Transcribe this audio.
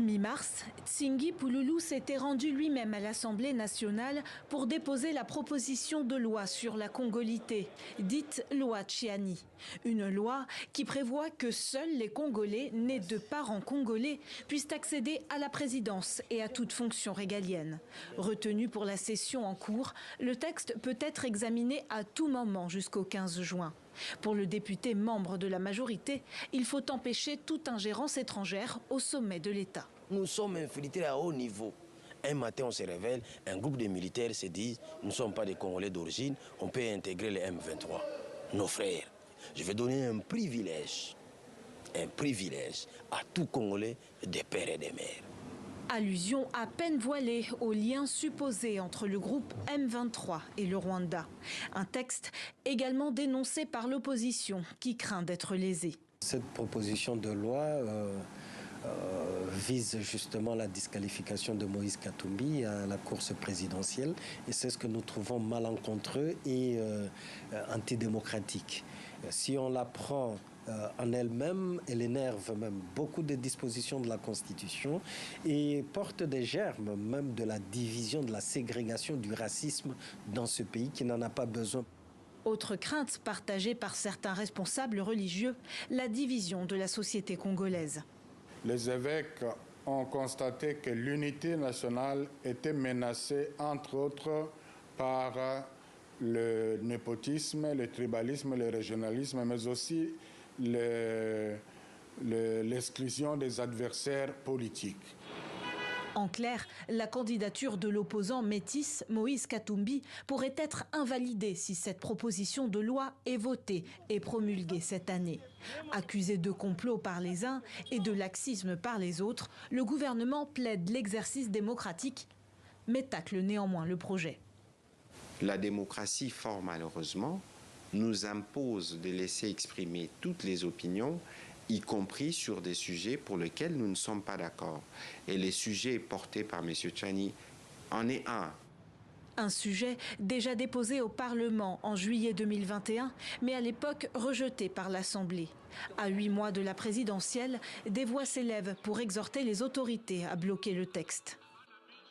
Mi-mars, Tsingi Pouloulou s'était rendu lui-même à l'Assemblée nationale pour déposer la proposition de loi sur la congolité, dite loi Tchiani. Une loi qui prévoit que seuls les Congolais nés de parents congolais puissent accéder à la présidence et à toute fonction régalienne. Retenu pour la session en cours, le texte peut être examiné à tout moment jusqu'au 15 juin. Pour le député membre de la majorité, il faut empêcher toute ingérence étrangère au sommet de l'État. Nous sommes infiltrés à haut niveau. Un matin, on se révèle, un groupe de militaires se dit « Nous ne sommes pas des Congolais d'origine, on peut intégrer les M23. » Nos frères, je vais donner un privilège à tout Congolais des pères et des mères. Allusion à peine voilée aux liens supposés entre le groupe M23 et le Rwanda. Un texte également dénoncé par l'opposition qui craint d'être lésée. Cette proposition de loi vise justement la disqualification de Moïse Katumbi à la course présidentielle et c'est ce que nous trouvons malencontreux et antidémocratique. Si on la prend en elle-même, elle énerve même beaucoup de dispositions de la Constitution et porte des germes même de la division, de la ségrégation, du racisme dans ce pays qui n'en a pas besoin. Autre crainte partagée par certains responsables religieux, la division de la société congolaise. Les évêques ont constaté que l'unité nationale était menacée, entre autres, par le népotisme, le tribalisme, le régionalisme, mais aussi l'exclusion des adversaires politiques. En clair, la candidature de l'opposant métis Moïse Katumbi pourrait être invalidée si cette proposition de loi est votée et promulguée cette année. Accusé de complot par les uns et de laxisme par les autres, le gouvernement plaide l'exercice démocratique, mais tacle néanmoins le projet. La démocratie, fort malheureusement, nous impose de laisser exprimer toutes les opinions, y compris sur des sujets pour lesquels nous ne sommes pas d'accord. Et les sujets portés par M. Tchiani en est un. Un sujet déjà déposé au Parlement en juillet 2021, mais à l'époque rejeté par l'Assemblée. À 8 mois de la présidentielle, des voix s'élèvent pour exhorter les autorités à bloquer le texte.